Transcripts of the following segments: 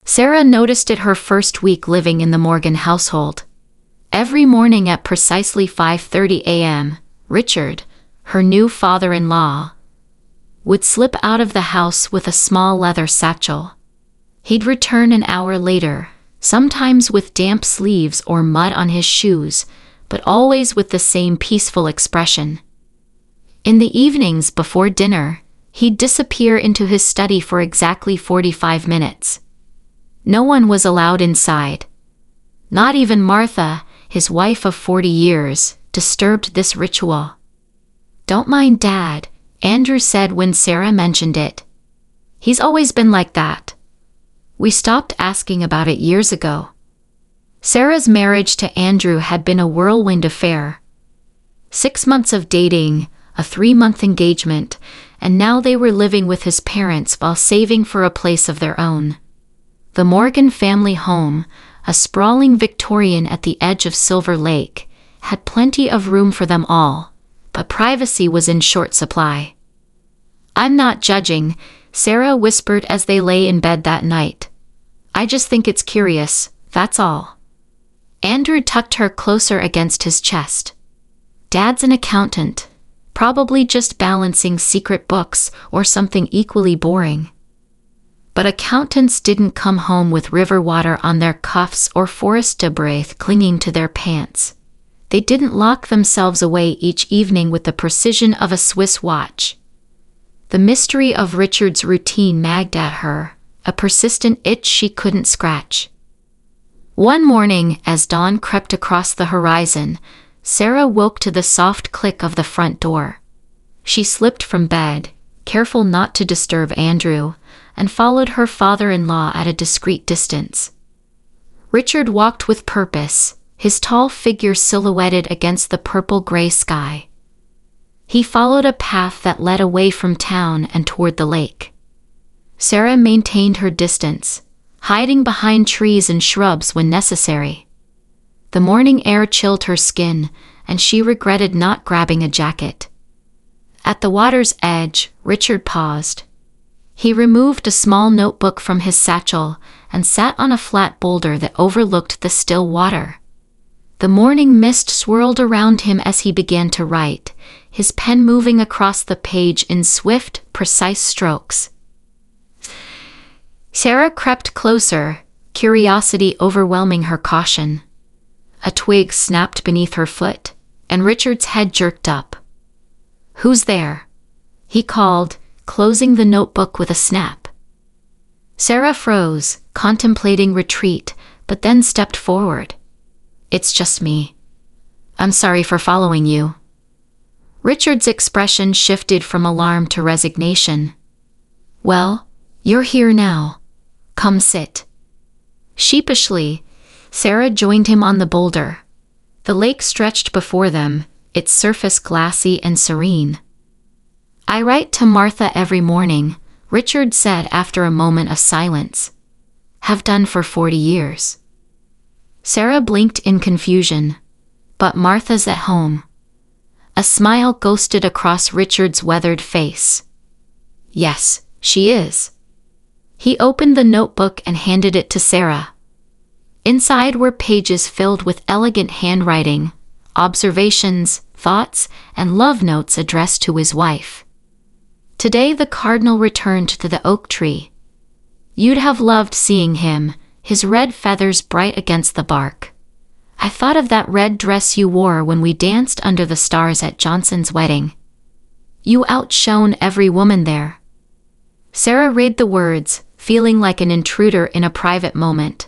Sarah noticed it her first week living in the Morgan household. Every morning at precisely 5:30 a.m., Richard, her new father-in-law, would slip out of the house with a small leather satchel. He'd return an hour later, sometimes with damp sleeves or mud on his shoes, but always with the same peaceful expression. In the evenings before dinner, he'd disappear into his study for exactly 45 minutes. No one was allowed inside. Not even Martha, his wife of 40 years, disturbed this ritual. "Don't mind Dad," Andrew said when Sarah mentioned it. "He's always been like that. We stopped asking about it years ago." Sarah's marriage to Andrew had been a whirlwind affair. 6 months of dating, a 3-month engagement, and now they were living with his parents while saving for a place of their own. The Morgan family home, a sprawling Victorian at the edge of Silver Lake, had plenty of room for them all, but privacy was in short supply. "I'm not judging," Sarah whispered as they lay in bed that night. "I just think it's curious, that's all." Andrew tucked her closer against his chest. "Dad's an accountant, probably just balancing secret books or something equally boring." But accountants didn't come home with river water on their cuffs or forest debris clinging to their pants. They didn't lock themselves away each evening with the precision of a Swiss watch. The mystery of Richard's routine nagged at her, a persistent itch she couldn't scratch. One morning, as dawn crept across the horizon, Sarah woke to the soft click of the front door. She slipped from bed, careful not to disturb Andrew, and followed her father-in-law at a discreet distance. Richard walked with purpose, his tall figure silhouetted against the purple-gray sky. He followed a path that led away from town and toward the lake. Sarah maintained her distance, hiding behind trees and shrubs when necessary. The morning air chilled her skin, and she regretted not grabbing a jacket. At the water's edge, Richard paused. He removed a small notebook from his satchel and sat on a flat boulder that overlooked the still water. The morning mist swirled around him as he began to write, his pen moving across the page in swift, precise strokes. Sarah crept closer, curiosity overwhelming her caution. A twig snapped beneath her foot, and Richard's head jerked up. "Who's there?" he called, closing the notebook with a snap. Sarah froze, contemplating retreat, but then stepped forward. "It's just me. I'm sorry for following you." Richard's expression shifted from alarm to resignation. "Well, you're here now. Come sit." Sheepishly, Sarah joined him on the boulder. The lake stretched before them, its surface glassy and serene. "I write to Martha every morning," Richard said after a moment of silence. "Have done for 40 years. Sarah blinked in confusion. "But Martha's at home." A smile ghosted across Richard's weathered face. "Yes, she is." He opened the notebook and handed it to Sarah. Inside were pages filled with elegant handwriting, observations, thoughts, and love notes addressed to his wife. Today the cardinal returned to the oak tree. You'd have loved seeing him, his red feathers bright against the bark. I thought of that red dress you wore when we danced under the stars at Johnson's wedding. You outshone every woman there. Sarah read the words, feeling like an intruder in a private moment.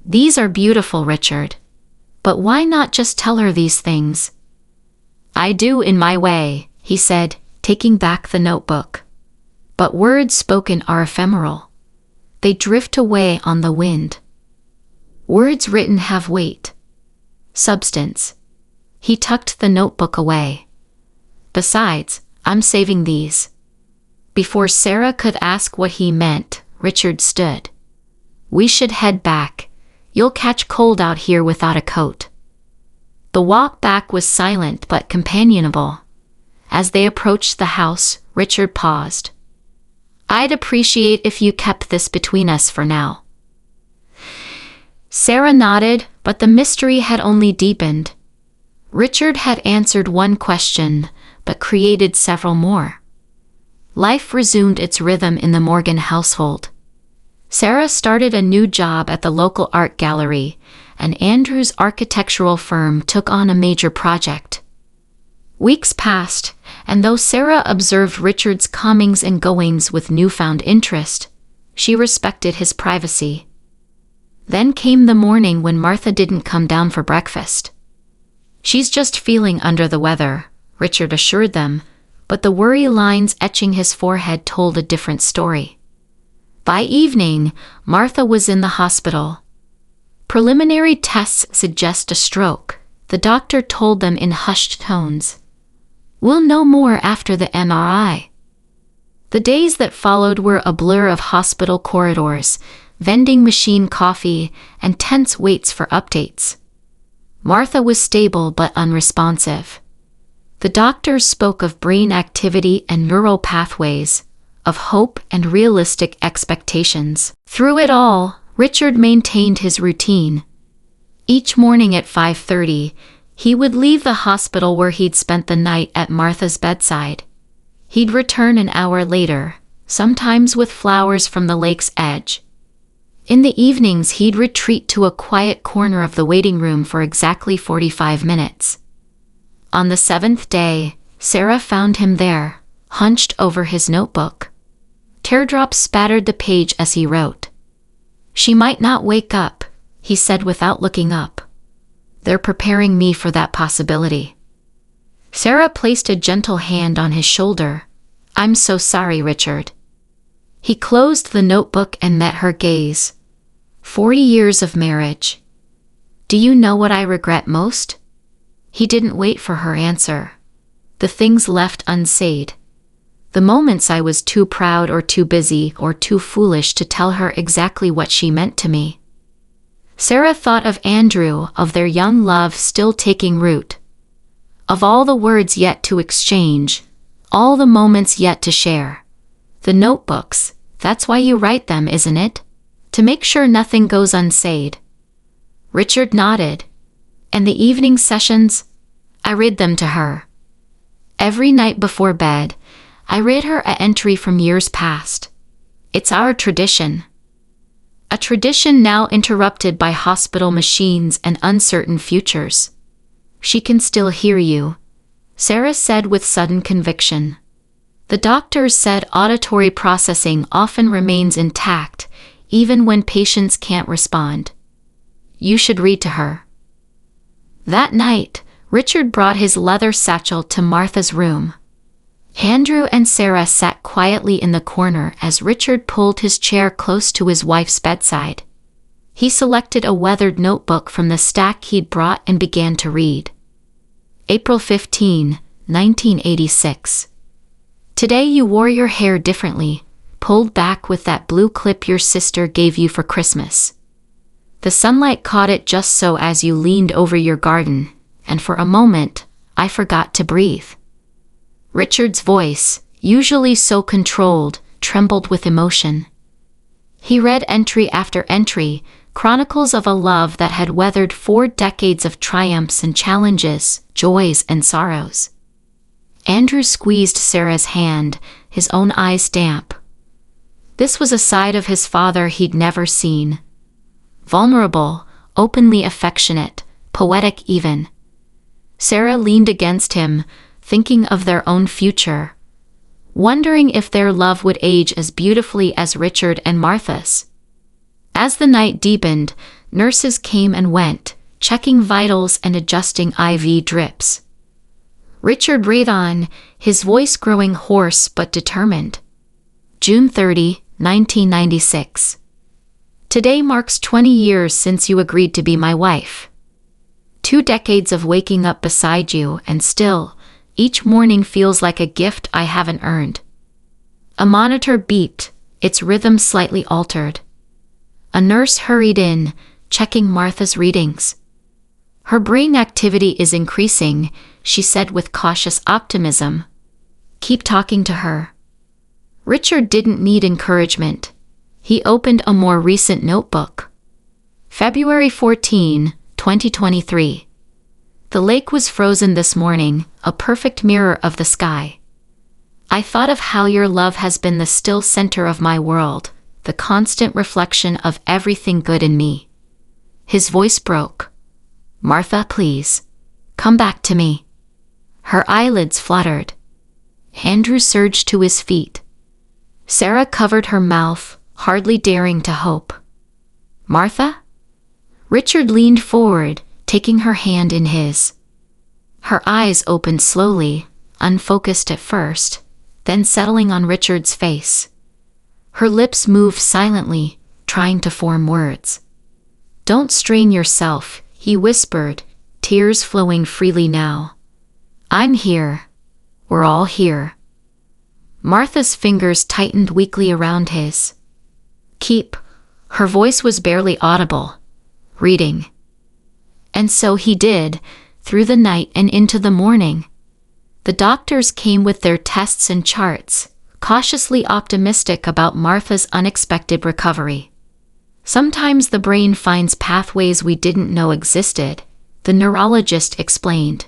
These are beautiful, Richard. But why not just tell her these things? I do in my way, he said, taking back the notebook. But words spoken are ephemeral. They drift away on the wind. Words written have weight. Substance. He tucked the notebook away. Besides, I'm saving these. Before Sarah could ask what he meant, Richard stood. We should head back. You'll catch cold out here without a coat. The walk back was silent but companionable. As they approached the house, Richard paused. I'd appreciate if you kept this between us for now. Sarah nodded, but the mystery had only deepened. Richard had answered one question, but created several more. Life resumed its rhythm in the Morgan household. Sarah started a new job at the local art gallery, and Andrew's architectural firm took on a major project. Weeks passed, and though Sarah observed Richard's comings and goings with newfound interest, she respected his privacy. Then came the morning when Martha didn't come down for breakfast. "She's just feeling under the weather," Richard assured them, but the worry lines etching his forehead told a different story. By evening, Martha was in the hospital. Preliminary tests suggest a stroke, the doctor told them in hushed tones. "We'll know more after the MRI." The days that followed were a blur of hospital corridors, vending machine coffee, and tense waits for updates. Martha was stable but unresponsive. The doctors spoke of brain activity and neural pathways, of hope and realistic expectations. Through it all, Richard maintained his routine. Each morning at 5:30, he would leave the hospital where he'd spent the night at Martha's bedside. He'd return an hour later, sometimes with flowers from the lake's edge. In the evenings, he'd retreat to a quiet corner of the waiting room for exactly 45 minutes. On the 7th day, Sarah found him there, hunched over his notebook. Teardrops spattered the page as he wrote. "She might not wake up," he said without looking up. "They're preparing me for that possibility." Sarah placed a gentle hand on his shoulder. "I'm so sorry, Richard." He closed the notebook and met her gaze. 40 years of marriage. "Do you know what I regret most?" He didn't wait for her answer. "The things left unsaid. The moments I was too proud or too busy or too foolish to tell her exactly what she meant to me." Sarah thought of Andrew, of their young love still taking root, of all the words yet to exchange, all the moments yet to share. The notebooks, that's why you write them, isn't it? To make sure nothing goes unsaid. Richard nodded. "And the evening sessions? I read them to her. Every night before bed, I read her an entry from years past. It's our tradition." A tradition now interrupted by hospital machines and uncertain futures. "She can still hear you," Sarah said with sudden conviction. The doctors said auditory processing often remains intact, even when patients can't respond. "You should read to her." That night, Richard brought his leather satchel to Martha's room. Andrew and Sarah sat quietly in the corner as Richard pulled his chair close to his wife's bedside. He selected a weathered notebook from the stack he'd brought and began to read. April 15, 1986. "Today you wore your hair differently, pulled back with that blue clip your sister gave you for Christmas. The sunlight caught it just so as you leaned over your garden, and for a moment, I forgot to breathe." Richard's voice, usually so controlled, trembled with emotion. He read entry after entry, chronicles of a love that had weathered 4 decades of triumphs and challenges, joys and sorrows. Andrew squeezed Sarah's hand, his own eyes damp. This was a side of his father he'd never seen. Vulnerable, openly affectionate, poetic even. Sarah leaned against him, thinking of their own future, wondering if their love would age as beautifully as Richard and Martha's. As the night deepened, nurses came and went, checking vitals and adjusting IV drips. Richard read on, his voice growing hoarse but determined. June 30, 1996. "Today marks 20 years since you agreed to be my wife. 2 decades of waking up beside you, and still, each morning feels like a gift I haven't earned." A monitor beeped, its rhythm slightly altered. A nurse hurried in, checking Martha's readings. "Her brain activity is increasing," she said with cautious optimism. "Keep talking to her." Richard didn't need encouragement. He opened a more recent notebook. February 14, 2023. The lake was frozen this morning, a perfect mirror of the sky. I thought of how your love has been the still center of my world, the constant reflection of everything good in me. His voice broke. Martha, please. Come back to me. Her eyelids fluttered. Andrew surged to his feet. Sarah covered her mouth, hardly daring to hope. Martha? Richard leaned forward, taking her hand in his. Her eyes opened slowly, unfocused at first, then settling on Richard's face. Her lips moved silently, trying to form words. Don't strain yourself, he whispered, tears flowing freely now. I'm here. We're all here. Martha's fingers tightened weakly around his. Keep. Her voice was barely audible. Reading. And so he did, through the night and into the morning. The doctors came with their tests and charts, cautiously optimistic about Martha's unexpected recovery. Sometimes the brain finds pathways we didn't know existed, the neurologist explained.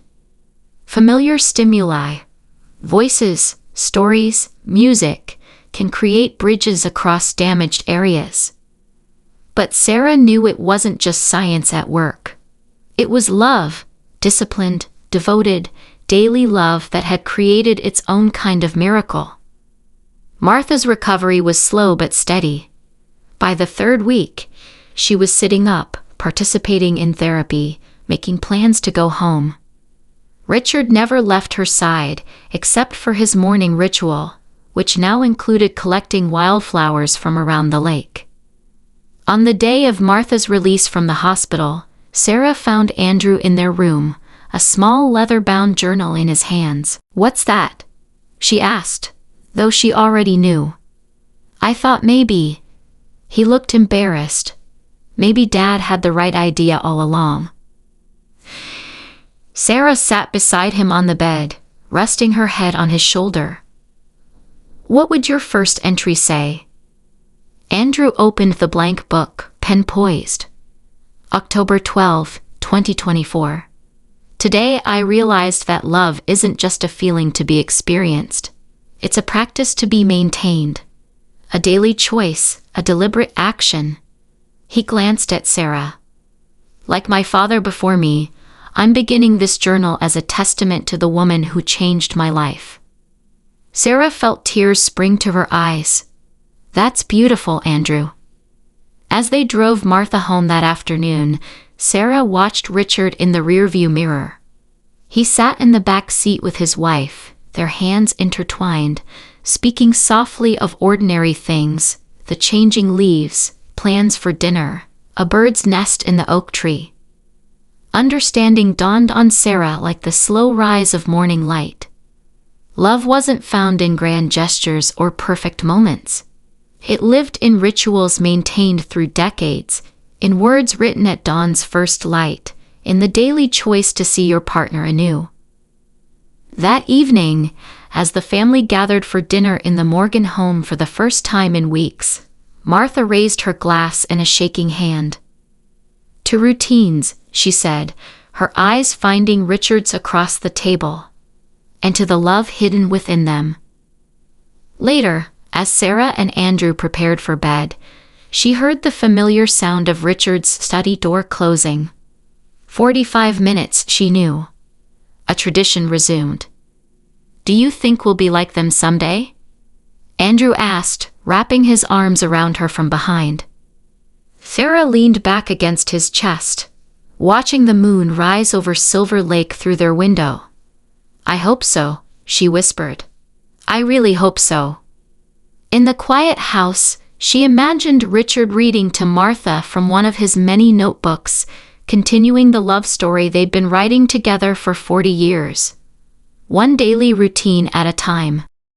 Familiar stimuli, voices, stories, music, can create bridges across damaged areas. But Sarah knew it wasn't just science at work. It was love, disciplined, devoted, daily love that had created its own kind of miracle. Martha's recovery was slow but steady. By the third week, she was sitting up, participating in therapy, making plans to go home. Richard never left her side, except for his morning ritual, which now included collecting wildflowers from around the lake. On the day of Martha's release from the hospital, Sarah found Andrew in their room, a small leather-bound journal in his hands. What's that? She asked, though she already knew. I thought maybe. He looked embarrassed. Maybe Dad had the right idea all along. Sarah sat beside him on the bed, resting her head on his shoulder. What would your first entry say? Andrew opened the blank book, pen poised. October 12, 2024. Today I realized that love isn't just a feeling to be experienced. It's a practice to be maintained. A daily choice, a deliberate action. He glanced at Sarah. Like my father before me, I'm beginning this journal as a testament to the woman who changed my life. Sarah felt tears spring to her eyes. That's beautiful, Andrew. As they drove Martha home that afternoon, Sarah watched Richard in the rearview mirror. He sat in the back seat with his wife, their hands intertwined, speaking softly of ordinary things, the changing leaves, plans for dinner, a bird's nest in the oak tree. Understanding dawned on Sarah like the slow rise of morning light. Love wasn't found in grand gestures or perfect moments. It lived in rituals maintained through decades, in words written at dawn's first light, in the daily choice to see your partner anew. That evening, as the family gathered for dinner in the Morgan home for the first time in weeks, Martha raised her glass in a shaking hand. To routines, she said, her eyes finding Richard's across the table, and to the love hidden within them. Later, as Sarah and Andrew prepared for bed, she heard the familiar sound of Richard's study door closing. 45 minutes, she knew. A tradition resumed. Do you think we'll be like them someday? Andrew asked, wrapping his arms around her from behind. Sarah leaned back against his chest, watching the moon rise over Silver Lake through their window. I hope so, she whispered. I really hope so. In the quiet house, she imagined Richard reading to Martha from one of his many notebooks, continuing the love story they'd been writing together for 40 years. One daily routine at a time.